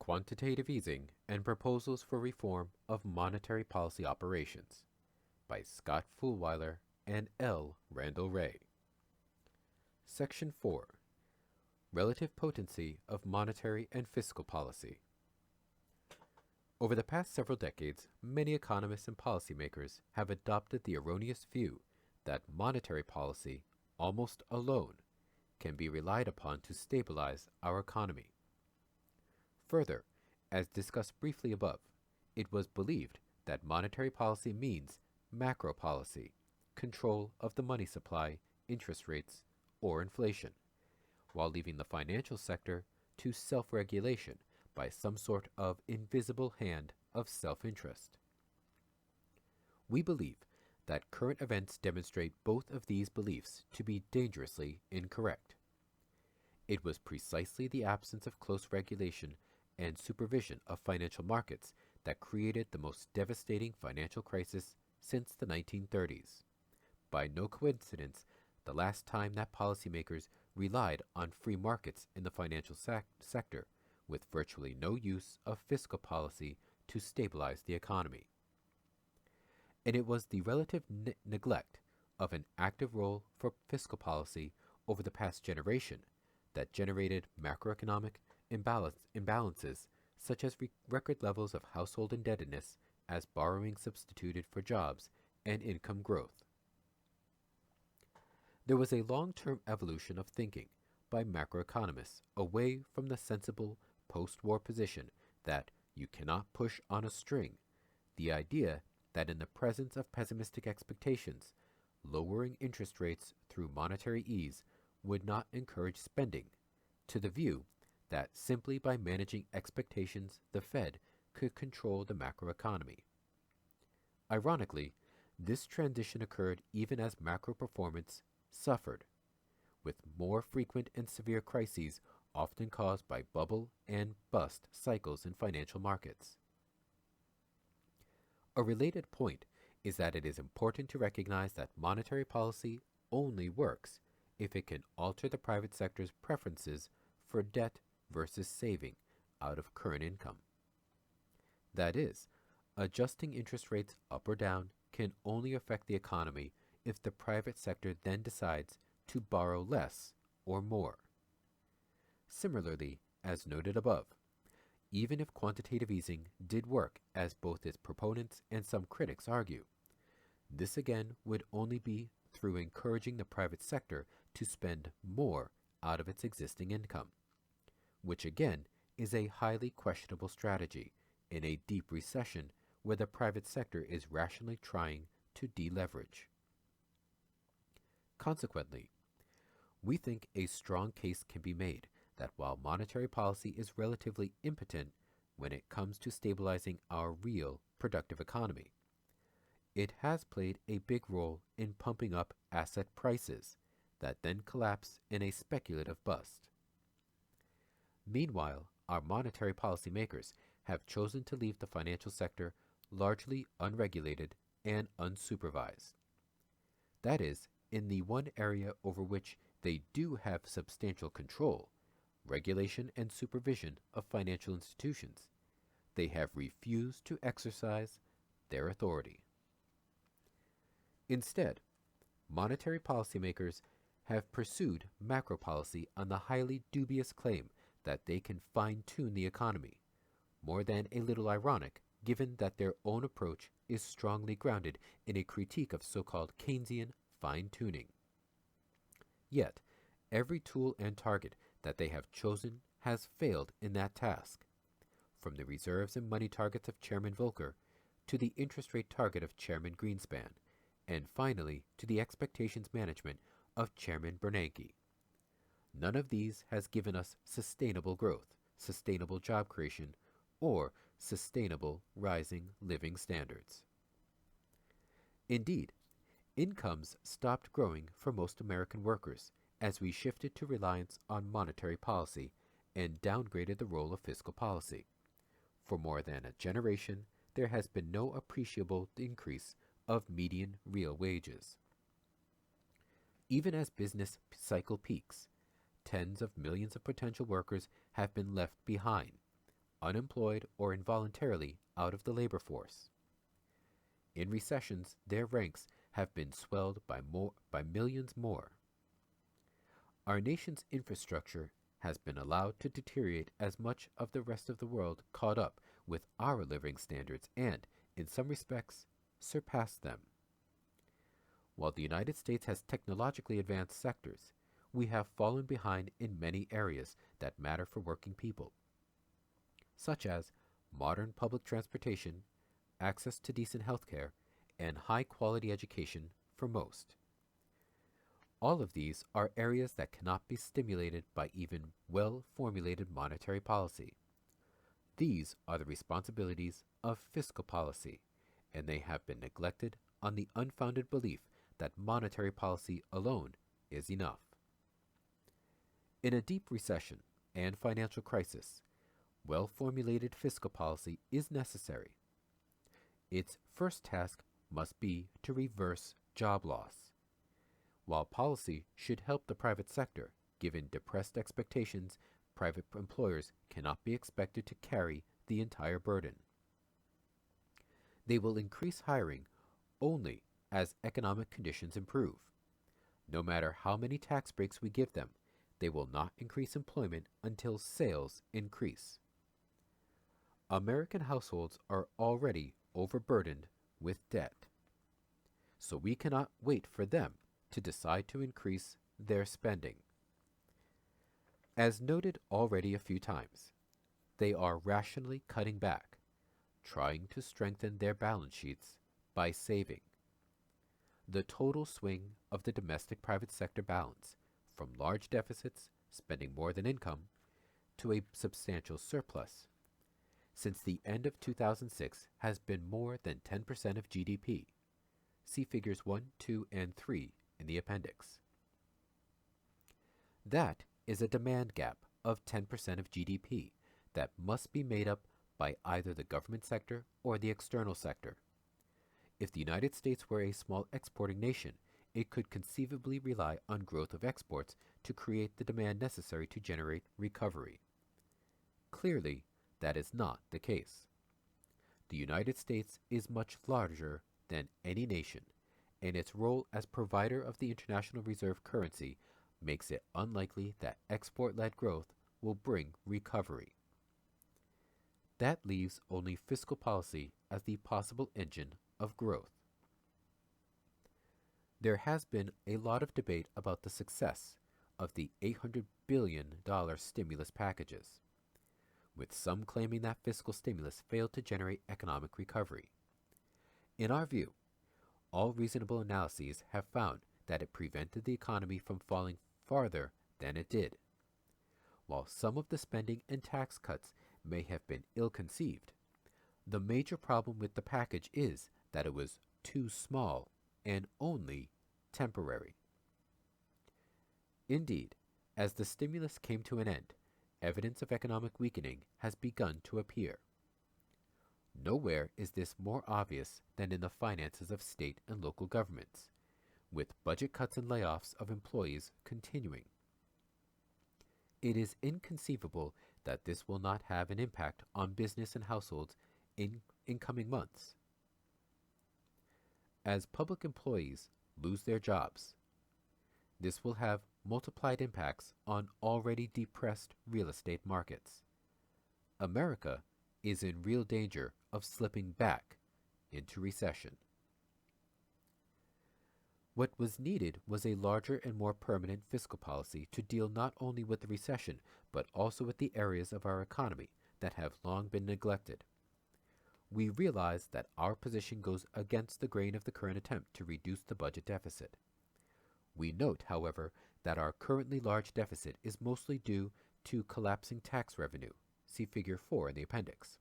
Quantitative Easing and Proposals for Reform of Monetary Policy Operations by Scott Fullwiler and L. Randall Wray. Section 4. Relative Potency of Monetary and Fiscal Policy. Over the past several decades, many economists and policymakers have adopted the erroneous view that monetary policy, almost alone, can be relied upon to stabilize our economy. Further, as discussed briefly above, it was believed that monetary policy means macro policy, control of the money supply, interest rates, or inflation, while leaving the financial sector to self-regulation by some sort of invisible hand of self-interest. We believe that current events demonstrate both of these beliefs to be dangerously incorrect. It was precisely the absence of close regulation and supervision of financial markets that created the most devastating financial crisis since the 1930s. By no coincidence, the last time that policymakers relied on free markets in the financial sector, with virtually no use of fiscal policy to stabilize the economy. And it was the relative neglect of an active role for fiscal policy over the past generation that generated macroeconomic imbalances such as record levels of household indebtedness as borrowing substituted for jobs and income growth. There was a long-term evolution of thinking by macroeconomists away from the sensible post-war position that you cannot push on a string, the idea that in the presence of pessimistic expectations, lowering interest rates through monetary ease would not encourage spending, to the view that simply by managing expectations the Fed could control the macroeconomy. Ironically, this transition occurred even as macro performance suffered, with more frequent and severe crises often caused by bubble and bust cycles in financial markets. A related point is that it is important to recognize that monetary policy only works if it can alter the private sector's preferences for debt versus saving out of current income. That is, adjusting interest rates up or down can only affect the economy if the private sector then decides to borrow less or more. Similarly, as noted above, even if quantitative easing did work as both its proponents and some critics argue, this again would only be through encouraging the private sector to spend more out of its existing income, which again is a highly questionable strategy in a deep recession where the private sector is rationally trying to deleverage. Consequently, we think a strong case can be made that while monetary policy is relatively impotent when it comes to stabilizing our real productive economy, it has played a big role in pumping up asset prices that then collapse in a speculative bust. Meanwhile, our monetary policy makers have chosen to leave the financial sector largely unregulated and unsupervised. That is, in the one area over which they do have substantial control, regulation and supervision of financial institutions, they have refused to exercise their authority. Instead, monetary policymakers have pursued macro policy on the highly dubious claim that they can fine-tune the economy, more than a little ironic given that their own approach is strongly grounded in a critique of so-called Keynesian fine-tuning. Yet, every tool and target that they have chosen has failed in that task, from the reserves and money targets of Chairman Volcker to the interest rate target of Chairman Greenspan, and finally to the expectations management of Chairman Bernanke. None of these has given us sustainable growth, sustainable job creation, or sustainable rising living standards. Indeed, incomes stopped growing for most American workers as we shifted to reliance on monetary policy and downgraded the role of fiscal policy. For more than a generation, there has been no appreciable increase of median real wages. Even as business cycle peaks, tens of millions of potential workers have been left behind, unemployed or involuntarily out of the labor force. In recessions, their ranks have been swelled by millions more. Our nation's infrastructure has been allowed to deteriorate as much of the rest of the world caught up with our living standards and, in some respects, surpassed them. While the United States has technologically advanced sectors, we have fallen behind in many areas that matter for working people, such as modern public transportation, access to decent health care, and high-quality education for most. All of these are areas that cannot be stimulated by even well-formulated monetary policy. These are the responsibilities of fiscal policy, and they have been neglected on the unfounded belief that monetary policy alone is enough. In a deep recession and financial crisis, well-formulated fiscal policy is necessary. Its first task must be to reverse job loss. While policy should help the private sector, given depressed expectations, private employers cannot be expected to carry the entire burden. They will increase hiring only as economic conditions improve. No matter how many tax breaks we give them, they will not increase employment until sales increase. American households are already overburdened with debt, so we cannot wait for them to decide to increase their spending. As noted already a few times, they are rationally cutting back, trying to strengthen their balance sheets by saving. The total swing of the domestic private sector balance from large deficits, spending more than income, to a substantial surplus since the end of 2006 has been more than 10% of GDP. See figures 1, 2, and 3 in the appendix. That is a demand gap of 10% of GDP that must be made up by either the government sector or the external sector. If the United States were a small exporting nation, it could conceivably rely on growth of exports to create the demand necessary to generate recovery. Clearly, that is not the case. The United States is much larger than any nation, and its role as provider of the international reserve currency makes it unlikely that export-led growth will bring recovery. That leaves only fiscal policy as the possible engine of growth. There has been a lot of debate about the success of the $800 billion stimulus packages, with some claiming that fiscal stimulus failed to generate economic recovery. In our view, all reasonable analyses have found that it prevented the economy from falling farther than it did. While some of the spending and tax cuts may have been ill-conceived, the major problem with the package is that it was too small and only temporary. Indeed, as the stimulus came to an end, evidence of economic weakening has begun to appear. Nowhere is this more obvious than in the finances of state and local governments, with budget cuts and layoffs of employees continuing. It is inconceivable that this will not have an impact on business and households in coming months. As public employees lose their jobs, this will have multiplied impacts on already depressed real estate markets. America is in real danger of slipping back into recession. What was needed was a larger and more permanent fiscal policy to deal not only with the recession, but also with the areas of our economy that have long been neglected. We realize that our position goes against the grain of the current attempt to reduce the budget deficit. We note, however, that our currently large deficit is mostly due to collapsing tax revenue, see figure 4 in the appendix,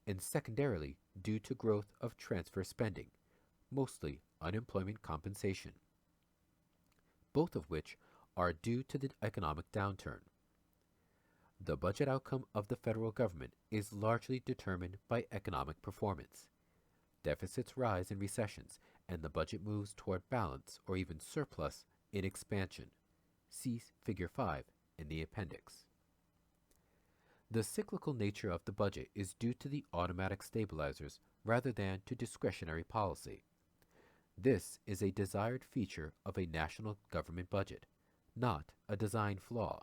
and secondarily due to growth of transfer spending, mostly unemployment compensation, both of which are due to the economic downturn. The budget outcome of the federal government is largely determined by economic performance. Deficits rise in recessions, and the budget moves toward balance or even surplus in expansion. See figure 5 in the appendix. The cyclical nature of the budget is due to the automatic stabilizers rather than to discretionary policy. This is a desired feature of a national government budget, not a design flaw.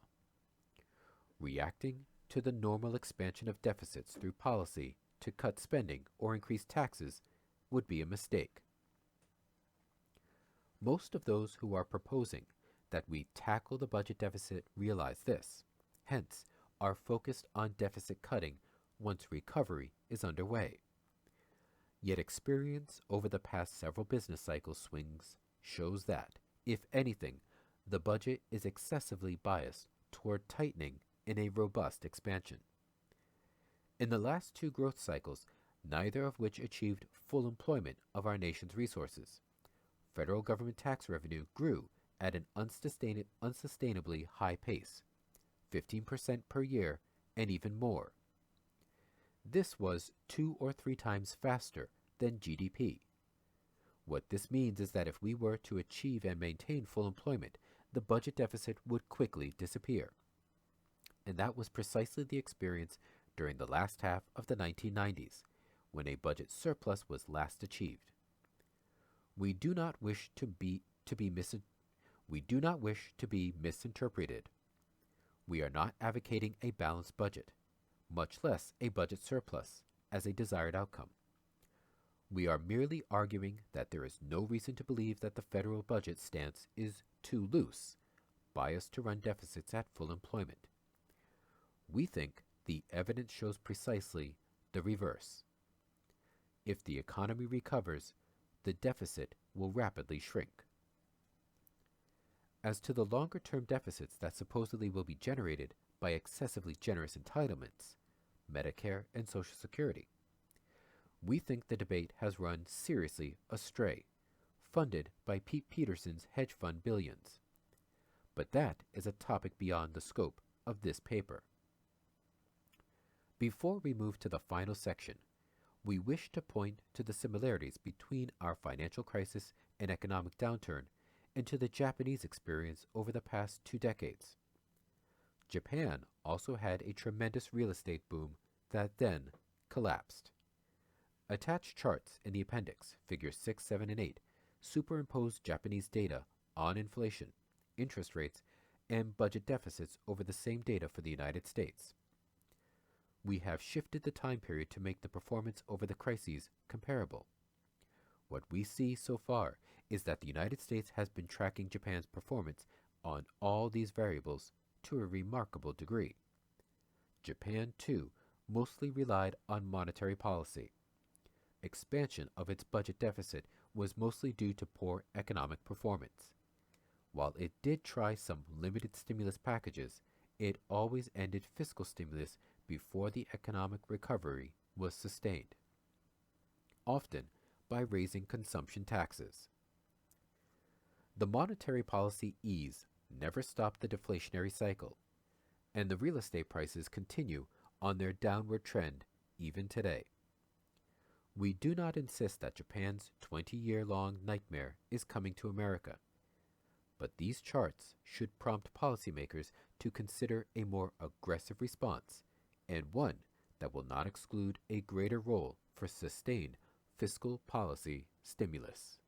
Reacting to the normal expansion of deficits through policy to cut spending or increase taxes would be a mistake. Most of those who are proposing that we tackle the budget deficit realize this, hence are focused on deficit cutting once recovery is underway. Yet experience over the past several business cycle swings shows that, if anything, the budget is excessively biased toward tightening in a robust expansion. In the last two growth cycles, neither of which achieved full employment of our nation's resources, federal government tax revenue grew at an unsustainably high pace, 15% per year and even more. This was 2 or 3 times faster than GDP. What this means is that if we were to achieve and maintain full employment, the budget deficit would quickly disappear. And that was precisely the experience during the last half of the 1990s, when a budget surplus was last achieved. We do not wish to be misinterpreted. We are not advocating a balanced budget, much less a budget surplus, as a desired outcome. We are merely arguing that there is no reason to believe that the federal budget stance is too loose, biased to run deficits at full employment. We think the evidence shows precisely the reverse. If the economy recovers, the deficit will rapidly shrink. As to the longer-term deficits that supposedly will be generated by excessively generous entitlements, Medicare and Social Security, we think the debate has run seriously astray, funded by Pete Peterson's hedge fund billions. But that is a topic beyond the scope of this paper. Before we move to the final section, we wish to point to the similarities between our financial crisis and economic downturn and to the Japanese experience over the past 2 decades. Japan also had a tremendous real estate boom that then collapsed. Attached charts in the appendix, figures 6, 7, and 8, superimpose Japanese data on inflation, interest rates, and budget deficits over the same data for the United States. We have shifted the time period to make the performance over the crises comparable. What we see so far is that the United States has been tracking Japan's performance on all these variables to a remarkable degree. Japan, too, mostly relied on monetary policy. Expansion of its budget deficit was mostly due to poor economic performance. While it did try some limited stimulus packages, it always ended fiscal stimulus before the economic recovery was sustained, often by raising consumption taxes. The monetary policy ease never stopped the deflationary cycle, and the real estate prices continue on their downward trend even today. We do not insist that Japan's 20-year-long nightmare is coming to America, but these charts should prompt policymakers to consider a more aggressive response, and one that will not exclude a greater role for sustained fiscal policy stimulus.